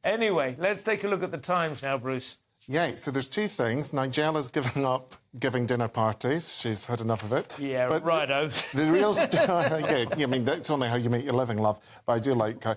Anyway, let's take a look at the Times now, Bruce. Yeah, so there's two things. Nigella's given up giving dinner parties. She's had enough of it. Yeah, but righto. The real yeah, I mean, that's only how you make your living, love, but I do like her.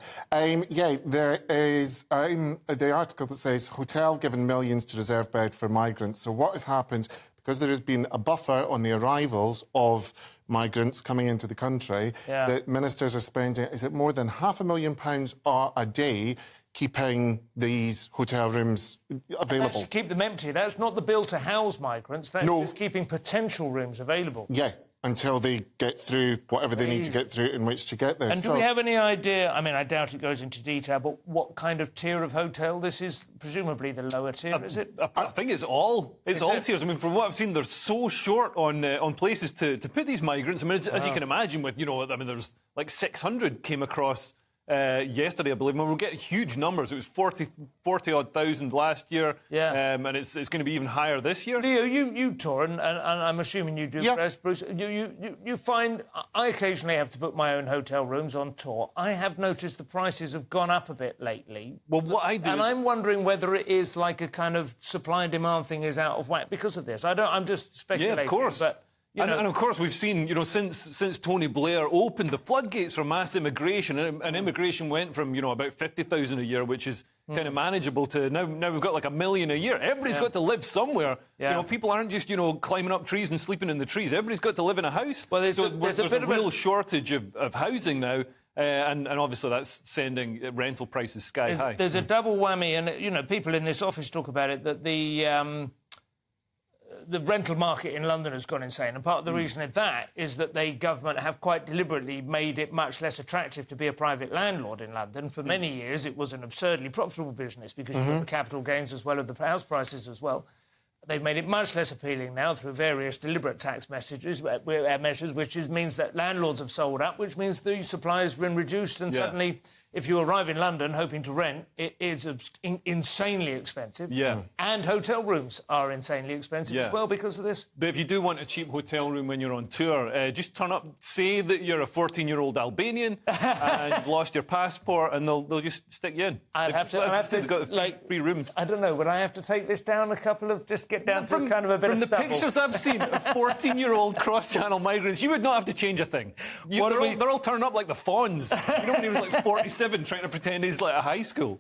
Yeah, there is the article that says, hotel given millions to reserve bed for migrants. So what has happened, because there has been a buffer on the arrivals of migrants coming into the country, that ministers are spending, is it more than £500,000 a day keeping these hotel rooms available. That's to keep them empty. That's not the bill to house migrants. That's just keeping potential rooms available. Yeah, until they get through whatever they need to get through in which to get there. And do we have any idea, I mean, I doubt it goes into detail, but what kind of tier of hotel this is? Presumably the lower tier, is it? I think it's all. It's all tiers. I mean, from what I've seen, they're so short on places to put these migrants. I mean, as you can imagine, with, I mean, there's like 600 came across yesterday, I believe. I mean, we'll get huge numbers. It was 40-odd thousand last year, and it's going to be even higher this year. Leo, you tour, and I'm assuming you do, press, Bruce. You find... I occasionally have to book my own hotel rooms on tour. I have noticed the prices have gone up a bit lately. Well, what I do And I'm wondering whether it is like a kind of supply and demand thing is out of whack because of this. I'm just speculating. Yeah, of course. But... And of course, we've seen, since Tony Blair opened the floodgates for mass immigration, and immigration went from, about 50,000 a year, which is kind of manageable, to now we've got like 1 million a year. Everybody's got to live somewhere. People aren't just, climbing up trees and sleeping in the trees. Everybody's got to live in a house. Well, there's a real shortage of housing now. And obviously that's sending rental prices sky high. There's a double whammy, and, people in this office talk about it, that the rental market in London has gone insane. And part of the reason of that is that the government have quite deliberately made it much less attractive to be a private landlord in London. For many years, it was an absurdly profitable business because you got the capital gains as well as the house prices as well. They've made it much less appealing now through various deliberate tax measures, which means that landlords have sold up, which means the supply has been reduced, and suddenly... If you arrive in London hoping to rent, it is insanely expensive. Yeah. And hotel rooms are insanely expensive as well because of this. But if you do want a cheap hotel room when you're on tour, just turn up, say that you're a 14-year-old Albanian and you've lost your passport, and they'll just stick you in. I'd have to they've got free rooms. I don't know, would I have to take this down just get down to kind of a bit of stubble? From the pictures I've seen of 14-year-old cross-channel migrants, you would not have to change a thing. They're all turning up like the Fonz. When he was like 47 trying to pretend he's like a high school.